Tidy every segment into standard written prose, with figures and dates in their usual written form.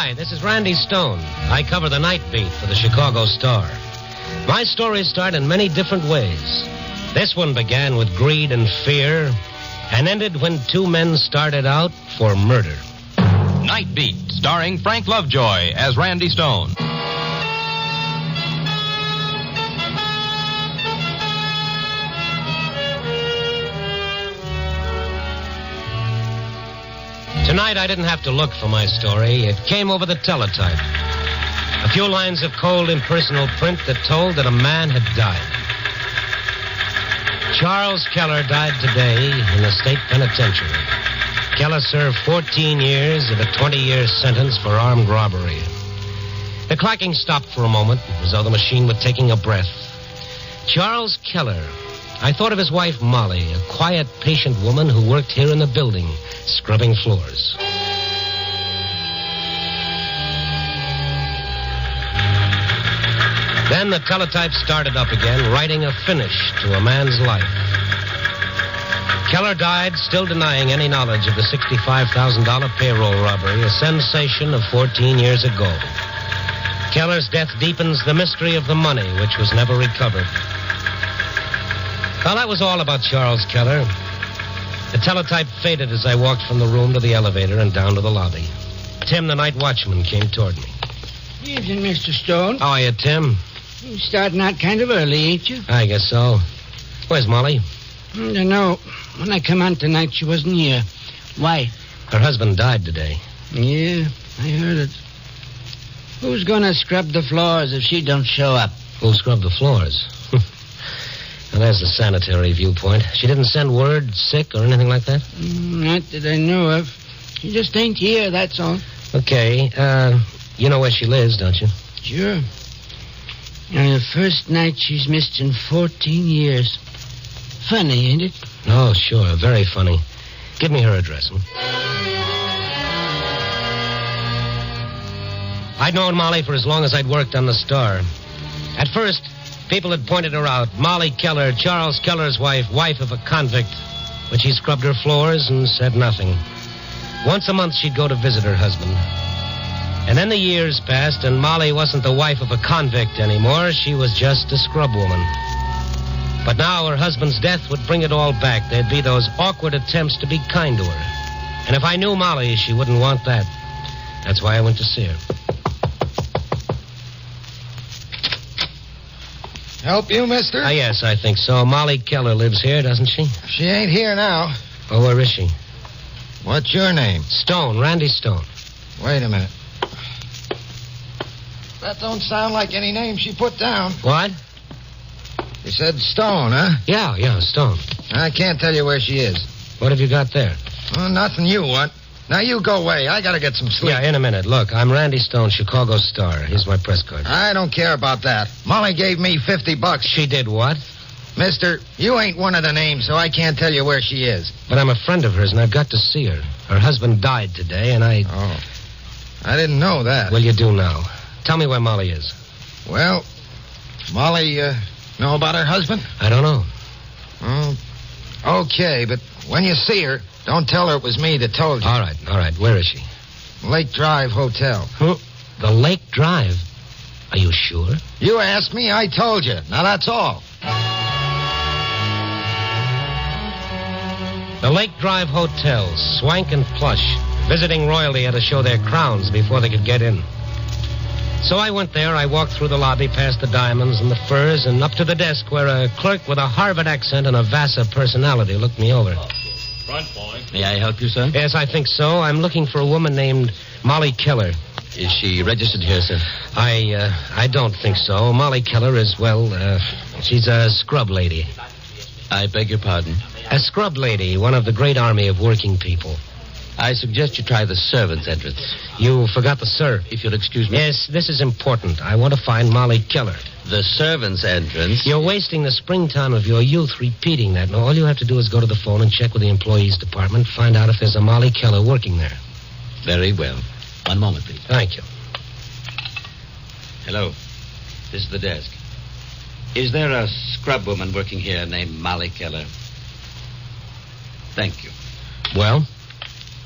Hi, this is Randy Stone. I cover the Nightbeat for the Chicago Star. My stories start in many different ways. This one began with greed and fear and ended when two men started out for murder. Nightbeat, starring Frank Lovejoy as Randy Stone. Tonight, I didn't have to look for my story. It came over the teletype. A few lines of cold, impersonal print that told that a man had died. Charles Keller died today in the state penitentiary. Keller served 14 years of a 20-year sentence for armed robbery. The clacking stopped for a moment, as though the machine were taking a breath. Charles Keller. I thought of his wife, Molly, a quiet, patient woman who worked here in the building, scrubbing floors. Then the teletype started up again, writing a finish to a man's life. Keller died, still denying any knowledge of the $65,000 payroll robbery, a sensation of 14 years ago. Keller's death deepens the mystery of the money, which was never recovered. Well, that was all about Charles Keller. The teletype faded as I walked from the room to the elevator and down to the lobby. Tim, the night watchman, came toward me. Evening, Mr. Stone. How are you, Tim? You're starting out kind of early, ain't you? I guess so. Where's Molly? I don't know. When I come on tonight, she wasn't here. Why? Her husband died today. Yeah, I heard it. Who's gonna scrub the floors if she don't show up? Who'll scrub the floors? Well, there's the sanitary viewpoint. She didn't send word, sick, or anything like that? Not that I know of. She just ain't here, that's all. Okay, you know where she lives, don't you? Sure. And the first night she's missed in 14 years. Funny, ain't it? Oh, sure, very funny. Give me her address. I'd known Molly for as long as I'd worked on the Star. At first, people had pointed her out. Molly Keller, Charles Keller's wife of a convict. But she scrubbed her floors and said nothing. Once a month, she'd go to visit her husband. And then the years passed, and Molly wasn't the wife of a convict anymore. She was just a scrub woman. But now her husband's death would bring it all back. There'd be those awkward attempts to be kind to her. And if I knew Molly, she wouldn't want that. That's why I went to see her. Help you, mister? Yes, I think so. Molly Keller lives here, doesn't she? She ain't here now. Oh, where is she? What's your name? Stone, Randy Stone. Wait a minute. That don't sound like any name she put down. What? You said Stone, huh? Yeah, Stone. I can't tell you where she is. What have you got there? Oh, nothing you want. Now you go away. I gotta get some sleep. Yeah, in a minute. Look, I'm Randy Stone, Chicago Star. Here's my press card. I don't care about that. Molly gave me $50. She did what? Mister, you ain't one of the names, so I can't tell you where she is. But I'm a friend of hers, and I've got to see her. Her husband died today, and I... Oh. I didn't know that. Well, you do now. Tell me where Molly is. Well, Molly, know about her husband? I don't know. Oh, okay, but when you see her, don't tell her it was me that told you. All right. Where is she? Lake Drive Hotel. Huh? The Lake Drive? Are you sure? You asked me, I told you. Now, that's all. The Lake Drive Hotel, swank and plush. Visiting royalty had to show their crowns before they could get in. So I went there. I walked through the lobby, past the diamonds and the furs, and up to the desk where a clerk with a Harvard accent and a Vassar personality looked me over. Front, boy. May I help you, sir? Yes, I think so. I'm looking for a woman named Molly Keller. Is she registered here, sir? I don't think so. Molly Keller is, she's a scrub lady. I beg your pardon? A scrub lady, one of the great army of working people. I suggest you try the servants' entrance. You forgot the sir. If you'll excuse me. Yes, this is important. I want to find Molly Keller. The servants' entrance? You're wasting the springtime of your youth repeating that. Now, all you have to do is go to the phone and check with the employees department, find out if there's a Molly Keller working there. Very well. One moment, please. Thank you. Hello. This is the desk. Is there a scrub woman working here named Molly Keller? Thank you. Well?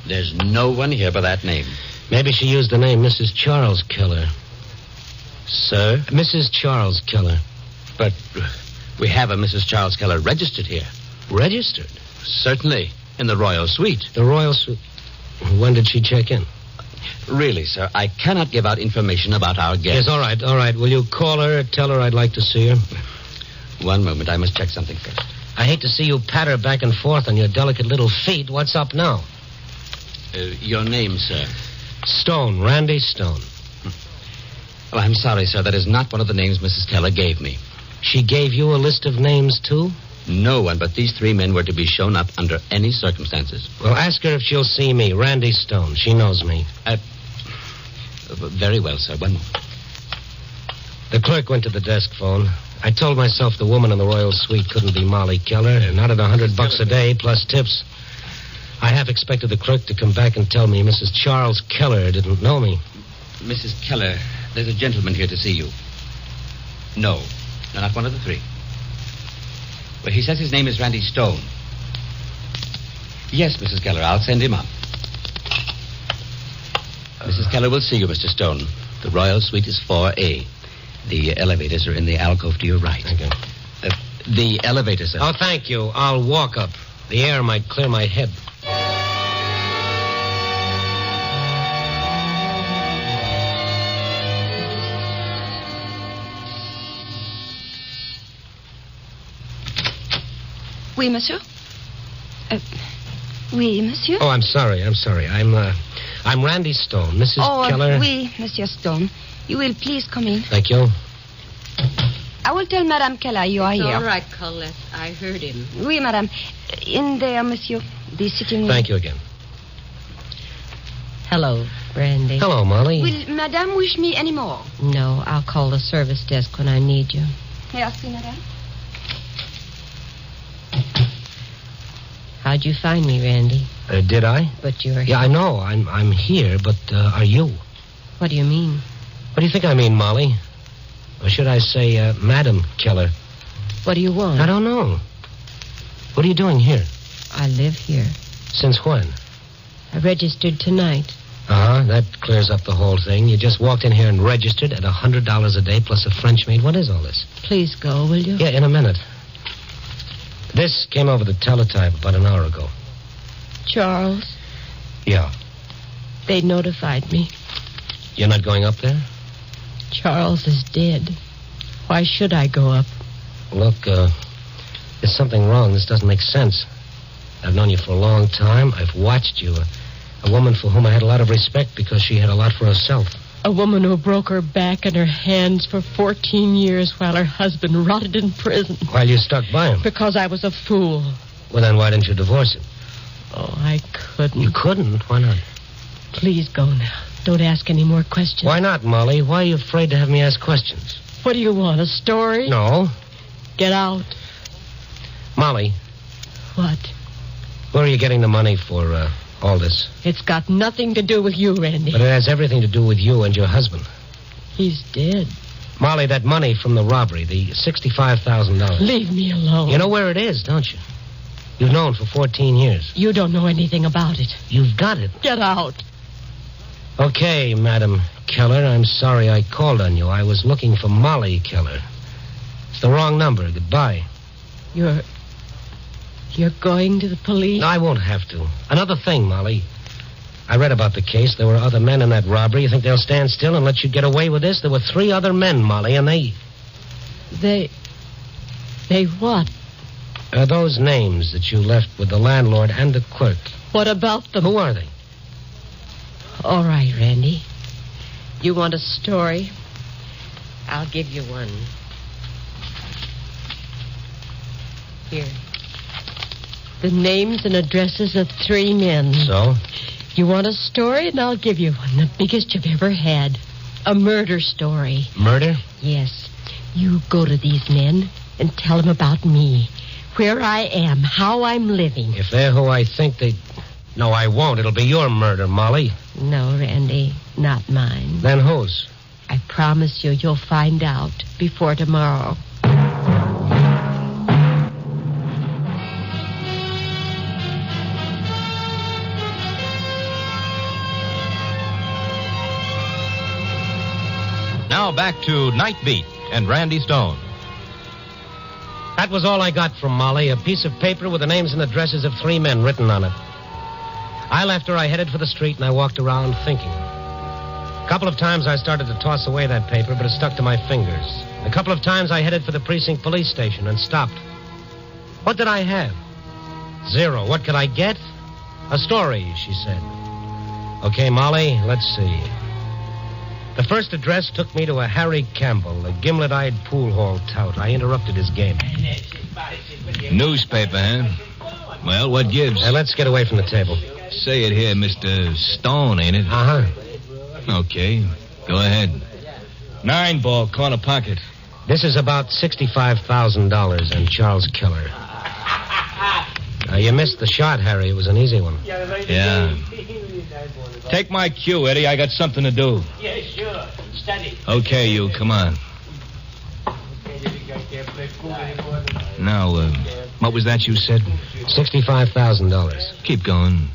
There's no one here by that name. Maybe she used the name Mrs. Charles Keller. Sir? Mrs. Charles Keller. But we have a Mrs. Charles Keller registered here. Registered? Certainly, in the Royal Suite. The Royal Suite. When did she check in? Really, sir, I cannot give out information about our guest. Yes, all right. Will you call her or tell her I'd like to see her? One moment, I must check something first. I hate to see you patter back and forth on your delicate little feet. What's up now? Your name, sir? Stone, Randy Stone. Oh, I'm sorry, sir. That is not one of the names Mrs. Keller gave me. She gave you a list of names, too? No one but these three men were to be shown up under any circumstances. Well, ask her if she'll see me, Randy Stone. She knows me. Very well, sir. One moment. The clerk went to the desk phone. I told myself the woman in the Royal Suite couldn't be Molly Keller, not at $100 a day plus tips. I half expected the clerk to come back and tell me Mrs. Charles Keller didn't know me. Mrs. Keller, there's a gentleman here to see you. No, not one of the three. Well, he says his name is Randy Stone. Yes, Mrs. Keller, I'll send him up. Mrs. Keller will see you, Mr. Stone. The Royal Suite is 4A. The elevators are in the alcove to your right. Okay. The elevator, sir. Oh, thank you. I'll walk up. The air might clear my head. Oui, monsieur? Oui, monsieur? Oh, I'm sorry. I'm Randy Stone. Mrs. Keller. Oui, Monsieur Stone. You will please come in. Thank you. I will tell Madame Keller you are It's here. all right, Colette. I heard him. Oui, madame. In there, monsieur. The sitting room. Thank you again. Hello, Randy. Hello, Molly. Will madame wish me any more? No, I'll call the service desk when I need you. Merci, madame. How'd you find me, Randy? Did I? But you're here. Yeah, I know. I'm here, but are you? What do you mean? What do you think I mean, Molly? Or should I say, Madam Keller? What do you want? I don't know. What are you doing here? I live here. Since when? I registered tonight. Uh-huh. That clears up the whole thing. You just walked in here and registered at $100 a day plus a French maid. What is all this? Please go, will you? Yeah, in a minute. This came over the teletype about an hour ago. Charles, Yeah. they notified me. You're not going up there? Charles is dead. Why should I go up? Look, there's something wrong. This doesn't make sense. I've known you for a long time. I've watched you. A woman for whom I had a lot of respect because she had a lot for herself. A woman who broke her back and her hands for 14 years while her husband rotted in prison. While you stuck by him. Because I was a fool. Well, then why didn't you divorce him? Oh, I couldn't. You couldn't? Why not? Please go now. Don't ask any more questions. Why not, Molly? Why are you afraid to have me ask questions? What do you want, a story? No. Get out. Molly, What? where are you getting the money for all this? It's got nothing to do with you, Randy. But it has everything to do with you and your husband. He's dead. Molly, that money from the robbery, the $65,000. Leave me alone. You know where it is, don't you? You've known for 14 years. You don't know anything about it. You've got it. Get out. Okay, Madam Keller, I'm sorry I called on you. I was looking for Molly Keller. It's the wrong number. Goodbye. You're going to the police? No, I won't have to. Another thing, Molly. I read about the case. There were other men in that robbery. You think they'll stand still and let you get away with this? There were 3 other men, Molly, and they what? those names that you left with the landlord and the clerk. What about them? Who are they? All right, Randy. You want a story? I'll give you one. Here. The names and addresses of 3 men. So? You want a story, and I'll give you one. The biggest you've ever had. A murder story. Murder? Yes. You go to these men and tell them about me. Where I am, how I'm living. If they're who I think they... No, I won't. It'll be your murder, Molly. No, Randy, not mine. Then whose? I promise you, you'll find out before tomorrow. Now back to Nightbeat and Randy Stone. That was all I got from Molly, a piece of paper with the names and addresses of 3 men written on it. I left her, I headed for the street, and I walked around thinking. A couple of times I started to toss away that paper, but it stuck to my fingers. A couple of times I headed for the precinct police station and stopped. What did I have? 0. What could I get? A story, she said. Okay, Molly, let's see. The first address took me to a Harry Campbell, a gimlet-eyed pool hall tout. I interrupted his game. Newspaper, huh? Well, what gives? Let's get away from the table. Say it here, Mr. Stone, ain't it? Uh-huh. Okay, go ahead. 9-ball, corner pocket. This is about $65,000 and Charles Keller. You missed the shot, Harry. It was an easy one. Yeah. Take my cue, Eddie. I got something to do. Yeah, sure. Steady. Okay, you, come on. Now, what was that you said? $65,000. Keep going.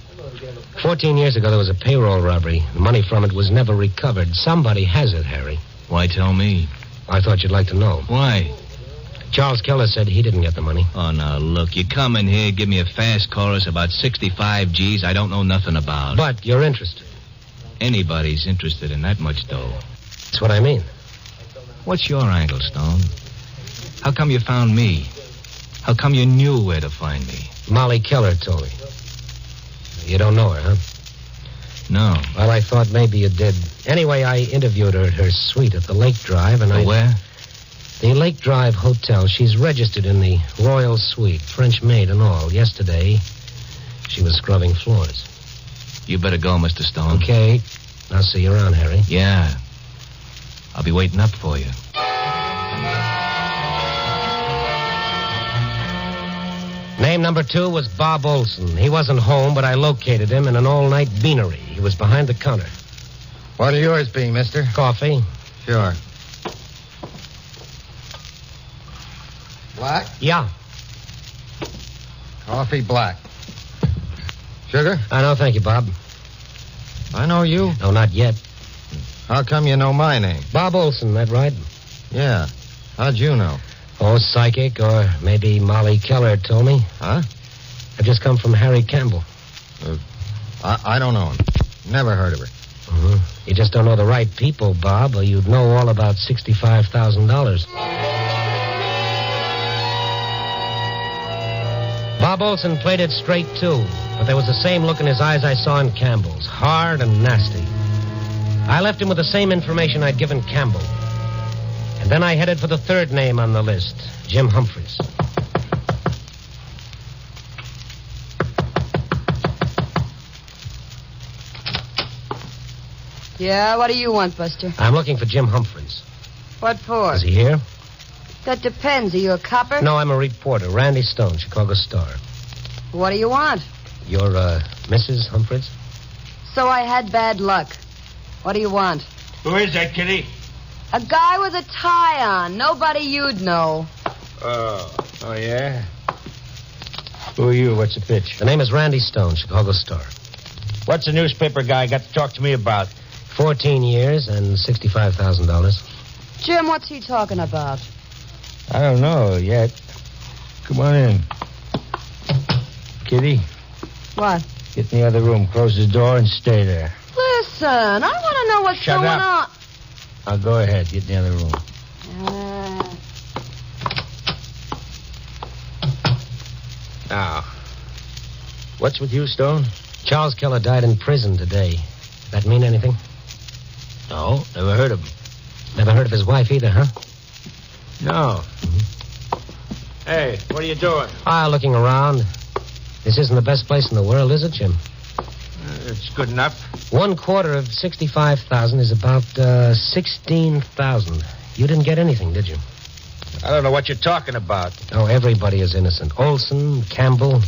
14 years ago, there was a payroll robbery. The money from it was never recovered. Somebody has it, Harry. Why tell me? I thought you'd like to know. Why? Charles Keller said he didn't get the money. Oh, now, look, you come in here, give me a fast chorus about 65 G's I don't know nothing about. But you're interested. Anybody's interested in that much dough. That's what I mean. What's your angle, Stone? How come you found me? How come you knew where to find me? Molly Keller told me. You don't know her, huh? No. Well, I thought maybe you did. Anyway, I interviewed her at her suite at the Lake Drive, and Where? The Lake Drive Hotel. She's registered in the Royal Suite, French maid and all. Yesterday, she was scrubbing floors. You better go, Mr. Stone. Okay. I'll see you around, Harry. Yeah. I'll be waiting up for you. Name number 2 was Bob Olson. He wasn't home, but I located him in an all-night beanery. He was behind the counter. What'll yours be, mister? Coffee. Sure. Black? Yeah. Coffee black. Sugar? No, thank you, Bob. I know you. No, not yet. How come you know my name? Bob Olson, that right? Yeah. How'd you know? Oh, psychic, or maybe Molly Keller told me. Huh? I've just come from Harry Campbell. I don't know him. Never heard of her. Mm-hmm. You just don't know the right people, Bob, or you'd know all about $65,000. Bob Olson played it straight, too, but there was the same look in his eyes I saw in Campbell's, hard and nasty. I left him with the same information I'd given Campbell. And then I headed for the third name on the list, Jim Humphreys. Yeah, what do you want, Buster? I'm looking for Jim Humphreys. What for? Is he here? That depends. Are you a copper? No, I'm a reporter. Randy Stone, Chicago Star. What do you want? You're, Mrs. Humphreys? So I had bad luck. What do you want? Who is that, Kitty? A guy with a tie on. Nobody you'd know. Oh, yeah? Who are you? What's the pitch? The name is Randy Stone, Chicago Star. What's the newspaper guy got to talk to me about? 14 years and $65,000. Jim, what's he talking about? I don't know yet. Come on in. Kitty, What? get in the other room, close the door, and stay there. Listen, I want to know what's Shut going up. Now go ahead, get in the other room. on. Now, what's with you, Stone? Charles Keller died in prison today. That mean anything? No, never heard of him. Never heard of his wife either, huh? No. Hey, what are you doing? Looking around. This isn't the best place in the world, is it, Jim? It's good enough. 1/4 of 65,000 is about 16,000. You didn't get anything, did you? I don't know what you're talking about. Oh, everybody is innocent. Olson, Campbell.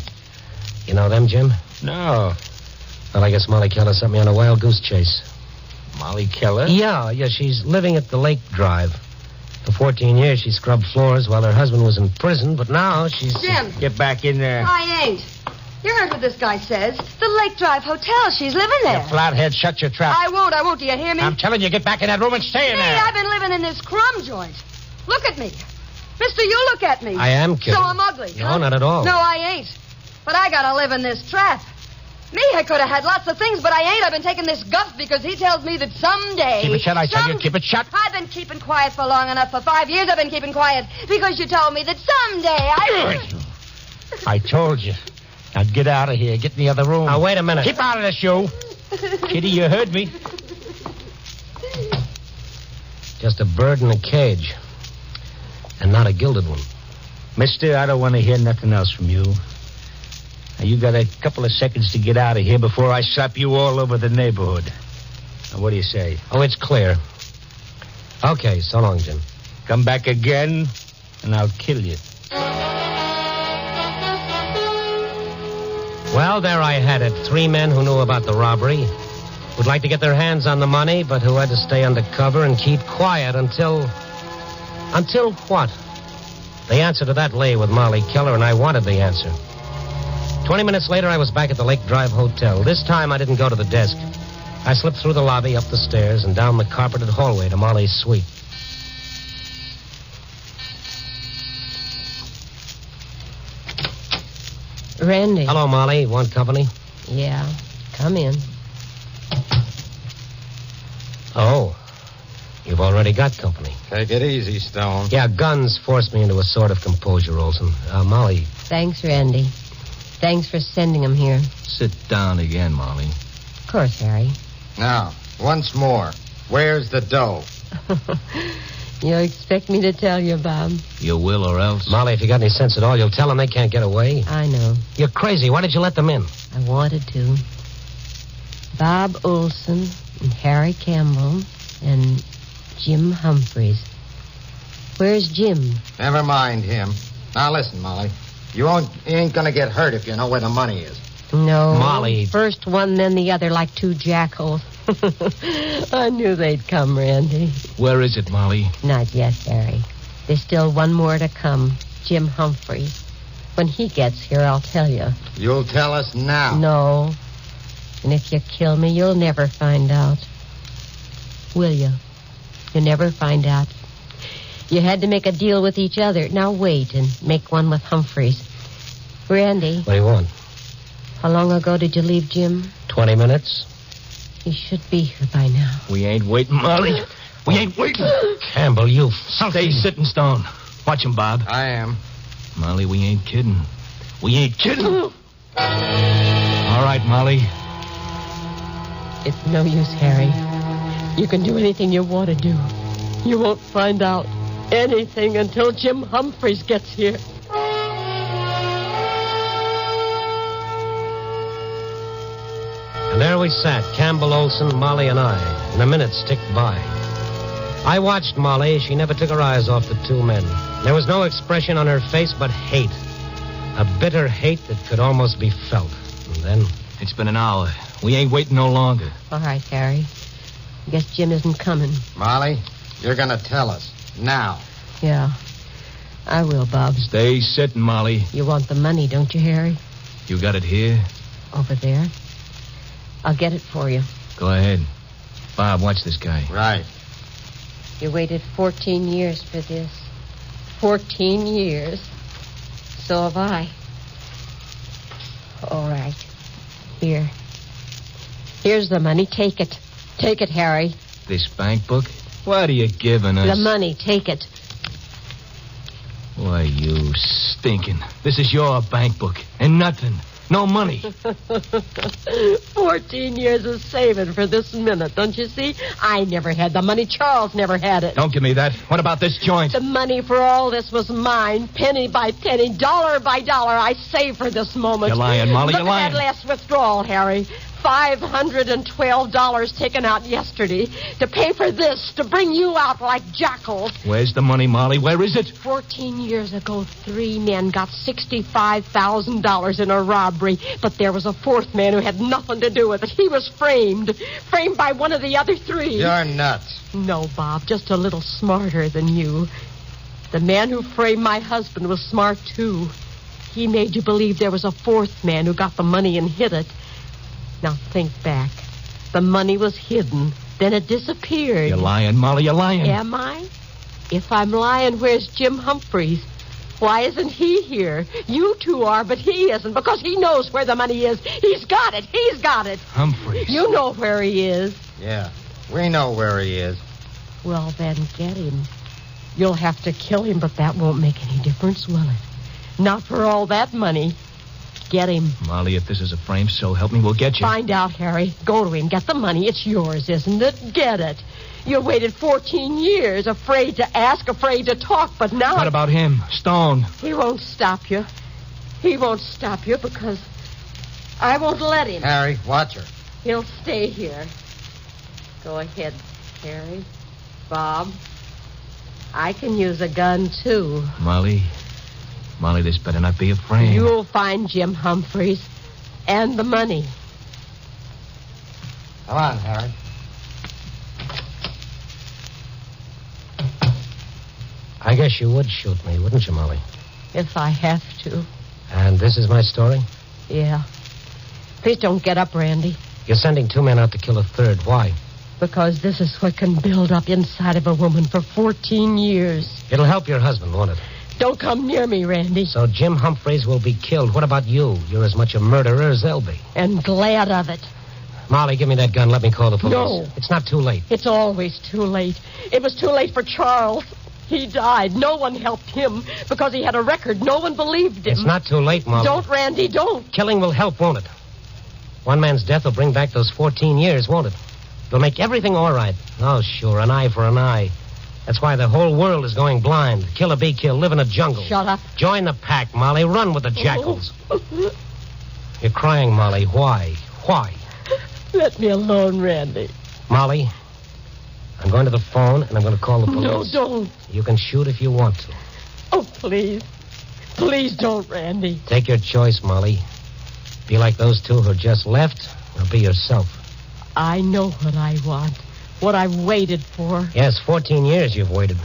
You know them, Jim? No. Well, I guess Molly Keller sent me on a wild goose chase. Molly Keller? Yeah, she's living at the Lake Drive. For 14 years, she scrubbed floors while her husband was in prison, but now she's... Jim. Get back in there. I ain't. You heard what this guy says. The Lake Drive Hotel. She's living there. You flathead, shut your trap. I won't. Do you hear me? I'm telling you, get back in that room and stay in Me, there. I've been living in this crumb joint. Look at me. Mister, you look at me. I am kidding. So I'm ugly, No, huh? not at all. No, I ain't. But I gotta live in this trap. Me, I could have had lots of things, but I ain't. I've been taking this guff because he tells me that someday... Keep it shut, I tell you. Keep it shut. I've been keeping quiet for long enough. For 5 years I've been keeping quiet because you told me that someday I told you. Now get out of here. Get in the other room. Now, wait a minute. Keep out of this, you. Kitty, you heard me. Just a bird in a cage. And not a gilded one. Mister, I don't want to hear nothing else from you. Now, you got a couple of seconds to get out of here before I slap you all over the neighborhood. Now, what do you say? Oh, it's clear. Okay, so long, Jim. Come back again, and I'll kill you. Well, there I had it. 3 men who knew about the robbery, who'd like to get their hands on the money, but who had to stay undercover and keep quiet until what? The answer to that lay with Molly Keller, and I wanted the answer. 20 minutes later, I was back at the Lake Drive Hotel. This time, I didn't go to the desk. I slipped through the lobby, up the stairs, and down the carpeted hallway to Molly's suite. Randy. Hello, Molly. Want company? Yeah, come in. Oh, you've already got company. Take it easy, Stone. Yeah, guns forced me into a sort of composure, Olson. Molly. Thanks, Randy. Thanks for sending him here. Sit down again, Molly. Of course, Harry. Now, once more, where's the dough? You expect me to tell you, Bob? You will or else. Molly, if you got any sense at all, you'll tell them they can't get away. I know. You're crazy. Why did you let them in? I wanted to. Bob Olson and Harry Campbell and Jim Humphreys. Where's Jim? Never mind him. Now, listen, Molly. You ain't gonna get hurt if you know where the money is. No. Molly. First one, then the other, like 2 jackals. I knew they'd come, Randy. Where is it, Molly? Not yet, Harry. There's still one more to come. Jim Humphreys. When he gets here, I'll tell you. You'll tell us now. No. And if you kill me, you'll never find out. Will you? You'll never find out. You had to make a deal with each other. Now wait and make one with Humphreys. Randy, What do you want? how long ago did you leave Jim? 20 minutes? He should be here by now. We ain't waiting, Molly. We ain't waiting. Campbell, you... Stay sitting, Stone. Watch him, Bob. I am. Molly, we ain't kidding. We ain't kidding. All right, Molly. It's no use, Harry. You can do anything you want to do. You won't find out anything until Jim Humphreys gets here. And there we sat, Campbell, Olson, Molly, and I. And the minutes ticked by. I watched Molly. She never took her eyes off the 2 men. There was no expression on her face but hate. A bitter hate that could almost be felt. And then... It's been an hour. We ain't waiting no longer. All right, Harry. I guess Jim isn't coming. Molly, you're gonna tell us. Now. Yeah, I will, Bob. Stay sitting, Molly. You want the money, don't you, Harry? You got it here? Over there. I'll get it for you. Go ahead. Bob, watch this guy. Right. You waited 14 years for this. 14 years. So have I. All right. Here. Here's the money. Take it. Take it, Harry. This bank book? What are you giving us? The money. Take it. Why, you stinking. This is your bank book. And nothing. No money. 14 years of saving for this minute, don't you see? I never had the money. Charles never had it. Don't give me that. What about this joint? The money for all this was mine, penny by penny, dollar by dollar. I saved for this moment. You're lying, Molly. Look You're lying. at that last withdrawal, Harry. $512 taken out yesterday to pay for this, to bring you out like jackals. Where's the money, Molly? Where is it? 14 years ago, 3 men got $65,000 in a robbery, but there was a 4th man who had nothing to do with it. He was framed by one of the other 3. You're nuts. No, Bob, just a little smarter than you. The man who framed my husband was smart, too. He made you believe there was a fourth man who got the money and hid it. Now think back. The money was hidden. Then it disappeared. You're lying, Molly. You're lying. Am I? If I'm lying, where's Jim Humphreys? Why isn't he here? You two are, but he isn't, because he knows where the money is. He's got it. He's got it. Humphreys. You know where he is. Yeah, we know where he is. Well, then get him. You'll have to kill him, but that won't make any difference, will it? Not for all that money. Get him. Molly, if this is a frame, so help me, we'll get you. Find out, Harry. Go to him. Get the money. It's yours, isn't it? Get it. You waited 14 years, afraid to ask, afraid to talk, but now... What about him? Stone. He won't stop you. He won't stop you because I won't let him. Harry, watch her. He'll stay here. Go ahead, Harry. Bob. I can use a gun, too. Molly, this better not be a frame. You'll find Jim Humphreys and the money. Come on, Harry. I guess you would shoot me, wouldn't you, Molly? If I have to. And this is my story? Yeah. Please don't get up, Randy. You're sending 2 men out to kill a third. Why? Because this is what can build up inside of a woman for 14 years. It'll help your husband, won't it? Don't come near me, Randy. So Jim Humphreys will be killed. What about you? You're as much a murderer as they'll be. And glad of it. Molly, give me that gun. Let me call the police. No. It's not too late. It's always too late. It was too late for Charles. He died. No one helped him because he had a record. No one believed him. It's not too late, Molly. Don't, Randy, don't. Killing will help, won't it? One man's death will bring back those 14 years, won't it? It'll make everything all right. Oh, sure, an eye for an eye. That's why the whole world is going blind. Kill or be killed. Live in a jungle. Shut up. Join the pack, Molly. Run with the jackals. You're crying, Molly. Why? Why? Let me alone, Randy. Molly, I'm going to the phone, and I'm going to call the police. No, don't. You can shoot if you want to. Oh, please. Please don't, Randy. Take your choice, Molly. Be like those two who just left, or be yourself. I know what I want. What I've waited for. Yes, 14 years you've waited.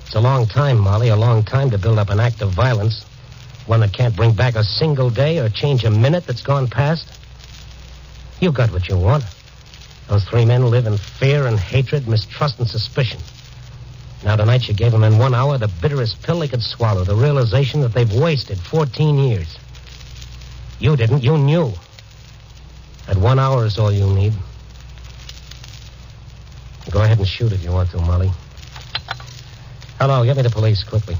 It's a long time, Molly, a long time to build up an act of violence. One that can't bring back a single day or change a minute that's gone past. You got what you want. Those 3 men live in fear and hatred, mistrust and suspicion. Now tonight you gave them in 1 hour the bitterest pill they could swallow, the realization that they've wasted 14 years. You didn't. You knew. That 1 hour is all you need. Go ahead and shoot if you want to, Molly. Hello, get me the police, quickly.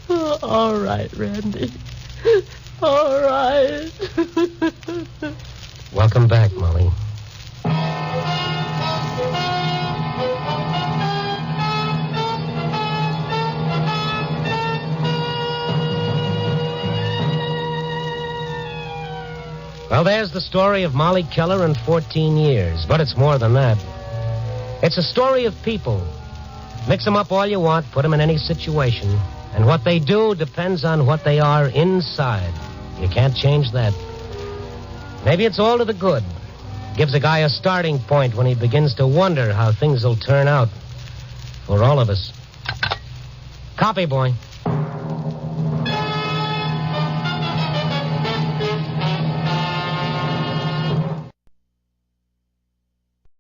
All right, Randy. All right. Welcome back, Molly. Well, there's the story of Molly Keller in 14 years. But it's more than that. It's a story of people. Mix them up all you want, put them in any situation. And what they do depends on what they are inside. You can't change that. Maybe it's all to the good. Gives a guy a starting point when he begins to wonder how things will turn out. For all of us. Copy, boy.